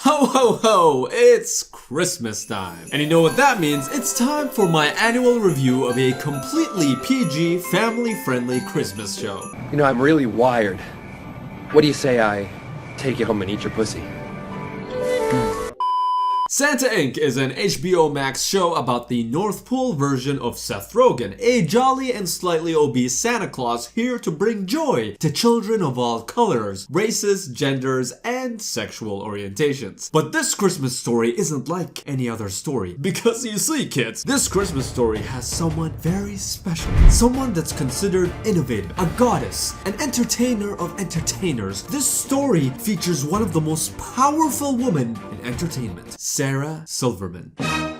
Ho ho ho, it's Christmas time. And you know what that means? It's time for my annual review of a completely PG, family-friendly Christmas show. You know, I'm really wired. What do you say I take you home and eat your pussy? Santa Inc. is an HBO MAX show about the North Pole version of Seth Rogen, a jolly and slightly obese Santa Claus here to bring joy to children of all colors, races, genders, and sexual orientations. But this Christmas story isn't like any other story, because you see, kids, this Christmas story has someone very special, someone that's considered innovative, a goddess, an entertainer of entertainers. This story features one of the most powerful women in entertainment, Sarah Silverman. I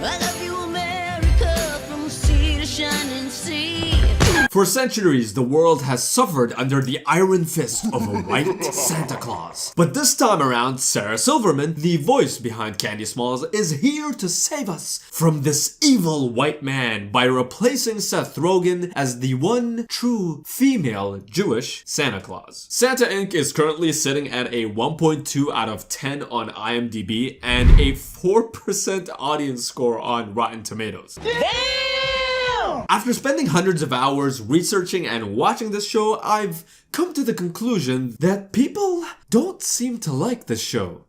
love you, America, from sea to shining sea. For centuries, the world has suffered under the iron fist of a white Santa Claus. But this time around, Sarah Silverman, the voice behind Candy Smalls, is here to save us from this evil white man by replacing Seth Rogen as the one true female Jewish Santa Claus. Santa Inc. is currently sitting at a 1.2 out of 10 on IMDB and a 4% audience score on Rotten Tomatoes. After spending hundreds of hours researching and watching this show, I've come to the conclusion that people don't seem to like this show.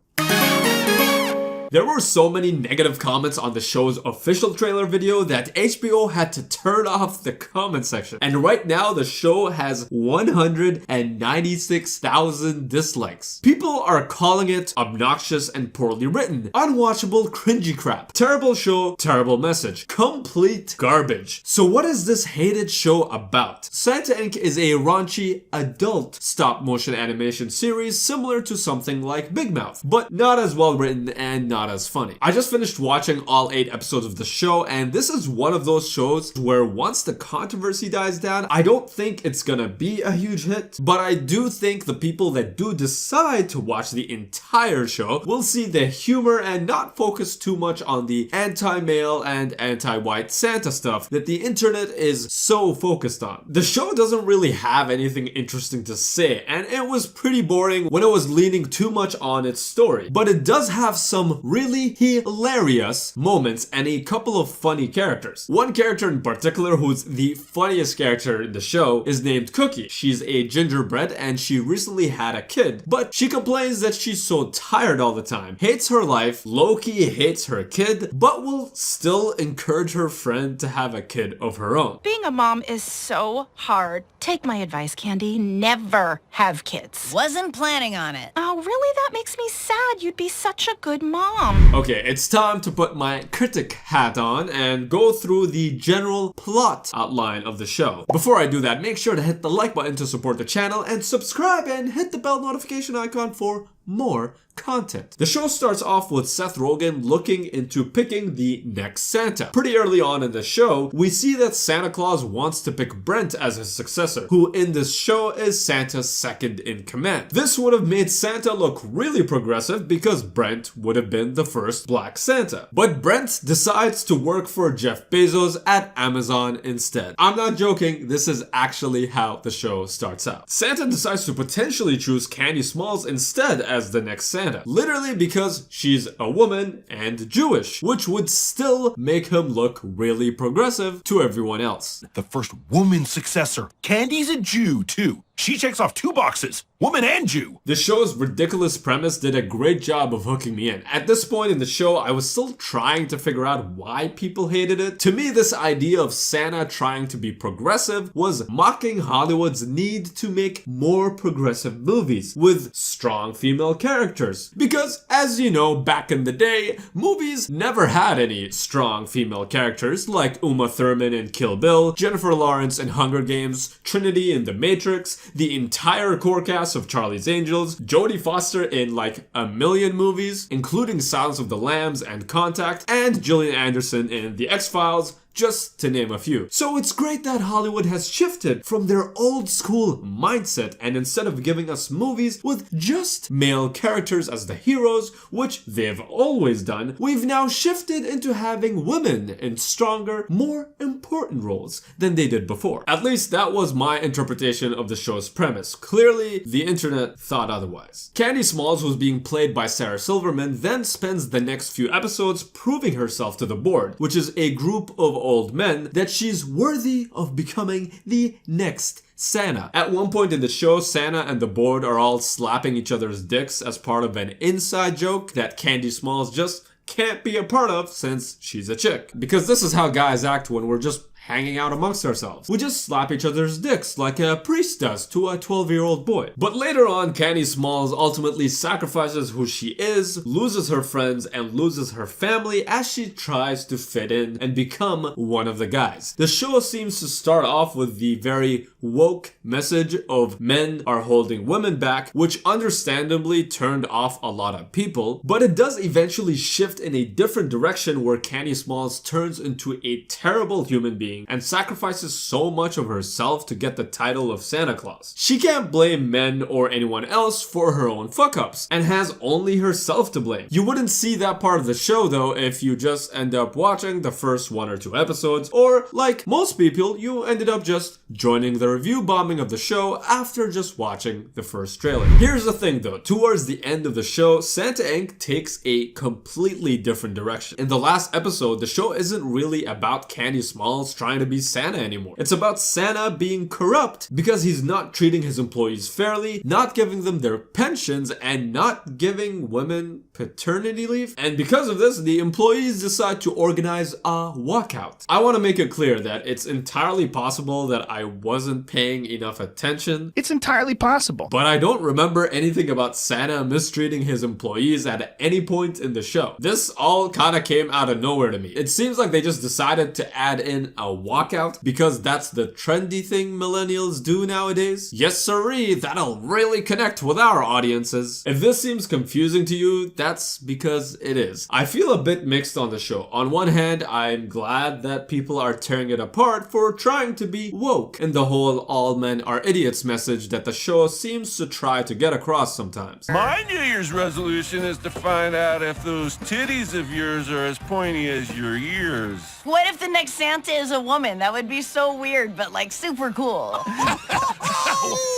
There were so many negative comments on the show's official trailer video that HBO had to turn off the comment section. And right now, the show has 196,000 dislikes. People are calling it obnoxious and poorly written, unwatchable cringy crap, terrible show, terrible message, complete garbage. So what is this hated show about? Santa Inc. is a raunchy, adult stop-motion animation series similar to something like Big Mouth, but not as well written and not as funny. I just finished watching all 8 episodes of the show, and this is one of those shows where once the controversy dies down, I don't think it's gonna be a huge hit, but I do think the people that do decide to watch the entire show will see the humor and not focus too much on the anti-male and anti-white Santa stuff that the internet is so focused on. The show doesn't really have anything interesting to say, and it was pretty boring when it was leaning too much on its story, but it does have some really hilarious moments and a couple of funny characters. One character in particular who's the funniest character in the show is named Cookie. She's a gingerbread and she recently had a kid, but she complains that she's so tired all the time, hates her life, low-key hates her kid, but will still encourage her friend to have a kid of her own. Being a mom is so hard. Take my advice, Candy. Never have kids. Wasn't planning on it. Oh, really? That makes me sad. You'd be such a good mom. Okay, it's time to put my critic hat on and go through the general plot outline of the show. Before I do that, make sure to hit the like button to support the channel and subscribe and hit the bell notification icon for more content. The show starts off with Seth Rogen looking into picking the next Santa. Pretty early on in the show, we see that Santa Claus wants to pick Brent as his successor, who in this show is Santa's second in command. This would have made Santa look really progressive because Brent would have been the first black Santa. But Brent decides to work for Jeff Bezos at Amazon instead. I'm not joking, this is actually how the show starts out. Santa decides to potentially choose Candy Smalls instead as the next Santa. Literally because she's a woman and Jewish, which would still make him look really progressive to everyone else. The first woman successor. Candy's a Jew, too. She checks off 2 boxes, woman and Jew. The show's ridiculous premise did a great job of hooking me in. At this point in the show, I was still trying to figure out why people hated it. To me, this idea of Santa trying to be progressive was mocking Hollywood's need to make more progressive movies with strong female characters. Because, as you know, back in the day, movies never had any strong female characters like Uma Thurman in Kill Bill, Jennifer Lawrence in Hunger Games, Trinity in The Matrix, the entire core cast of Charlie's Angels, Jodie Foster in like a million movies, including Silence of the Lambs and Contact, and Gillian Anderson in The X-Files, just to name a few. So it's great that Hollywood has shifted from their old school mindset, and instead of giving us movies with just male characters as the heroes, which they've always done, we've now shifted into having women in stronger, more important roles than they did before. At least that was my interpretation of the show's premise. Clearly, the internet thought otherwise. Candy Smalls, who's being played by Sarah Silverman, then spends the next few episodes proving herself to the board, which is a group of old men, that she's worthy of becoming the next Santa. At one point in the show, Santa and the board are all slapping each other's dicks as part of an inside joke that Candy Smalls just can't be a part of since she's a chick. Because this is how guys act when we're just hanging out amongst ourselves. We just slap each other's dicks like a priest does to a 12-year-old boy. But later on, Candy Smalls ultimately sacrifices who she is, loses her friends, and loses her family as she tries to fit in and become one of the guys. The show seems to start off with the very woke message of men are holding women back, which understandably turned off a lot of people, but it does eventually shift in a different direction where Candy Smalls turns into a terrible human being and sacrifices so much of herself to get the title of Santa Claus. She can't blame men or anyone else for her own fuck-ups and has only herself to blame. You wouldn't see that part of the show though if you just end up watching the first 1 or 2 episodes, or like most people, you ended up just joining the review bombing of the show after just watching the first trailer. Here's the thing though, towards the end of the show, Santa Inc. takes a completely different direction. In the last episode, the show isn't really about Candy Smalls trying to be Santa anymore. It's about Santa being corrupt because he's not treating his employees fairly, not giving them their pensions, and not giving women paternity leave. And because of this, the employees decide to organize a walkout. I want to make it clear that it's entirely possible that I wasn't paying enough attention. It's entirely possible. But I don't remember anything about Santa mistreating his employees at any point in the show. This all kind of came out of nowhere to me. It seems like they just decided to add in a walkout because that's the trendy thing millennials do nowadays. Yes sirree, that'll really connect with our audiences. If this seems confusing to you, that's because it is. I feel a bit mixed on the show. On one hand, I'm glad that people are tearing it apart for trying to be woke and the whole all men are idiots message that the show seems to try to get across sometimes. My New Year's resolution is to find out if those titties of yours are as pointy as your ears. What if the next Santa is a woman? That would be so weird, but like super cool.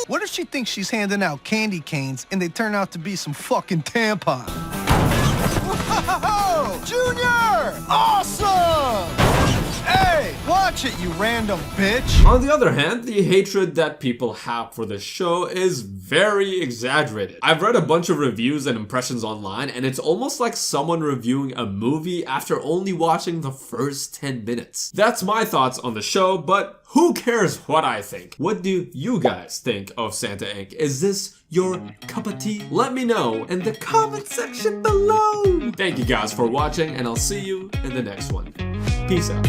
What if she thinks she's handing out candy canes and they turn out to be some fucking tampons? Whoa! Junior! Awesome! Hey, watch it, you random bitch! On the other hand, the hatred that people have for the show is very exaggerated. I've read a bunch of reviews and impressions online, and it's almost like someone reviewing a movie after only watching the first 10 minutes. That's my thoughts on the show, but who cares what I think? What do you guys think of Santa Inc? Is this your cup of tea? Let me know in the comment section below. Thank you guys for watching, and I'll see you in the next one. Peace out.